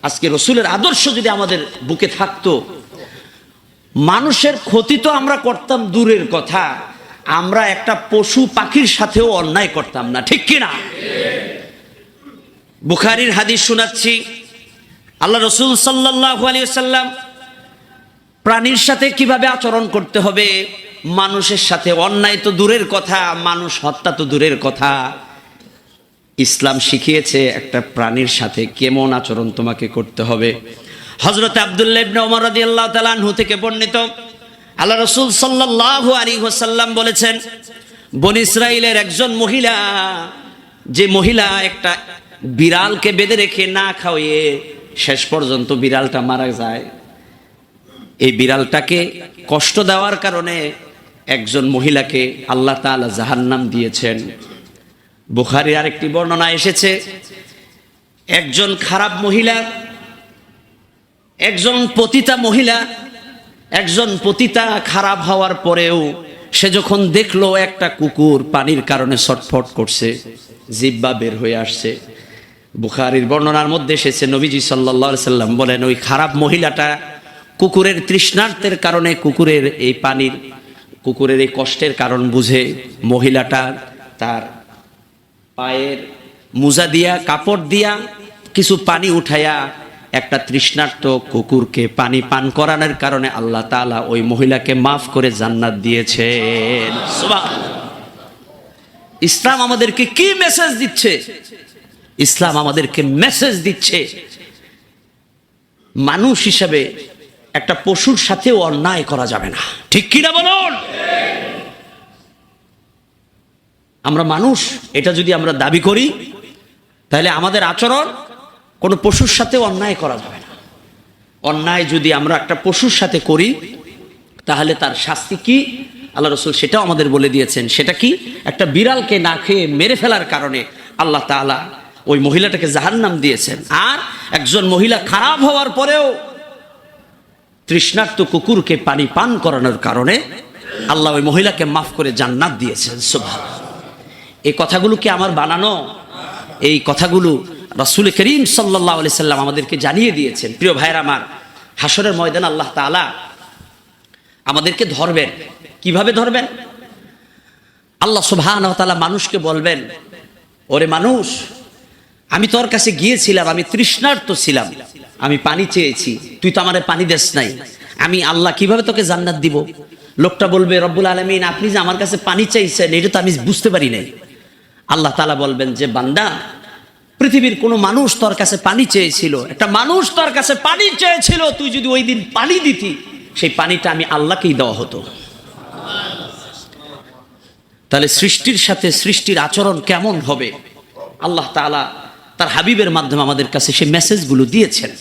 আজকে রসুলের আদর্শ যদি আমাদের বুকে থাকতো, মানুষের ক্ষতি তো আমরা করতাম দূরের কথা, আমরা একটা পশু পাখির সাথেও অন্যায় করতাম না, ঠিক কিনা? বুখারীর হাদিস শোনাচ্ছি, আল্লাহ রসুল সাল্লাল্লাহু আলাইহি ওয়াসাল্লাম প্রাণীর সাথে কিভাবে আচরণ করতে হবে, মানুষের সাথে অন্যায় তো দূরের কথা, মানুষ হত্যা তো দূরের কথা, ইসলাম শিখিয়েছে একটা প্রাণীর সাথে কেমন আচরণ তোমাকে করতে হবে। হযরত আব্দুল্লাহ ইবনে ওমর রাদিয়াল্লাহু তাআলা আনহু থেকে বর্ণিত, আল্লাহ রাসূল সাল্লাল্লাহু আলাইহি ওয়াসাল্লাম বলেছেন, বনী ইসরাইলের একজন মহিলা, যে মহিলা একটা বিড়ালকে বেঁধে রেখে না খাওয়িয়ে শেষ পর্যন্ত বিড়ালটা মারা যায়, এই বিড়ালটাকে কষ্ট দেওয়ার কারণে একজন মহিলাকে আল্লাহ তাআলা জাহান্নাম দিয়েছেন। বুখারীর আরেকটি বর্ণনা এসেছে, একজন খারাপ মহিলা, একজন পতিতা মহিলা, একজন পতিতা খারাপ হওয়ার পরেও সে যখন দেখলো একটা কুকুর পানির কারণে ছটফট করছে, জিহ্বা বের হয়ে আসছে, বুখারীর বর্ণনার মধ্যে এসেছে নবীজি সাল্লাল্লাহু আলাইহি সাল্লাম বলেন, ওই খারাপ মহিলাটা কুকুরের তৃষ্ণার্তের কারণে, কুকুরের এই পানির, কুকুরের এই কষ্টের কারণ বুঝে মহিলাটা তার পায়ের মোজা দিয়া, কাপড় দিয়া কিছু পানি উঠাইয়া একটা তৃষ্ণার্ত কুকুরকে পানি পান করানোর কারণে আল্লাহ তাআলা ওই মহিলাকে মাফ করে জান্নাত দিয়েছেন। সুবহানাল্লাহ। ইসলাম আমাদেরকে কি মেসেজ দিচ্ছে? ইসলাম আমাদেরকে মেসেজ দিচ্ছে, মানুষ হিসেবে একটা পশুর সাথেও অন্যায় করা যাবে না, ঠিক কিনা বলুন? আমরা মানুষ, এটা যদি আমরা দাবি করি, তাহলে আমাদের আচরণ কোনো পশুর সাথে অন্যায় করা যাবে না। অন্যায় যদি আমরা একটা পশুর সাথে করি, তাহলে তার শাস্তি কি আল্লাহ রসুল সেটাও আমাদের বলে দিয়েছেন। সেটা কি? একটা বিড়ালকে না খেয়ে মেরে ফেলার কারণে আল্লাহ তাআলা ওই মহিলাটাকে জাহান্নাম দিয়েছেন। আর একজন মহিলা খারাপ হওয়ার পরেও তৃষ্ণার্ত কুকুরকে পানি পান করানোর কারণে আল্লাহ ওই মহিলাকে মাফ করে জান্নাত দিয়েছেন। সুবহানাল্লাহ। এই কথাগুলো কি আমার বানানো? এই কথাগুলো রাসূল করিম সাল্লাল্লাহু আলাইহি সাল্লাম আমাদেরকে জানিয়ে দিয়েছেন। প্রিয় ভাইরা আমার, হাসরের ময়দানে আল্লাহ তাআলা আমাদেরকে ধরবেন। কিভাবে ধরবেন? আল্লাহ সুবহানাহু ওয়া তাআলা মানুষকে বলবেন, ওরে মানুষ, আমি তোর কাছে গিয়েছিলাম, আমি তৃষ্ণার্ত ছিলাম, আমি পানি চেয়েছি, তুই তো আমারে পানি দেস নাই, আমি আল্লাহ কিভাবে তোকে জান্নাত দিব? লোকটা বলবে, রব্বুল আলামিন, আপনি যে আমার কাছে পানি চাইছেন এটা তো আমি বুঝতে পারি নাই। আল্লাহ তাআলা বলবেন যে, বান্দা, পৃথিবীর কোন মানুষ তোর কাছে পানি চেয়েছিল, একটা মানুষ তোর কাছে পানি চেয়েছিল, তুই যদি ওই দিন পানি দিতি, সেই পানিটা আমি আল্লাহকেই দেওয়া হতো। তাহলে সৃষ্টির সাথে সৃষ্টির আচরণ কেমন হবে? আল্লাহ তাআলা তার হাবিবের মাধ্যমে আমাদের কাছে সেই মেসেজগুলো দিয়েছেন।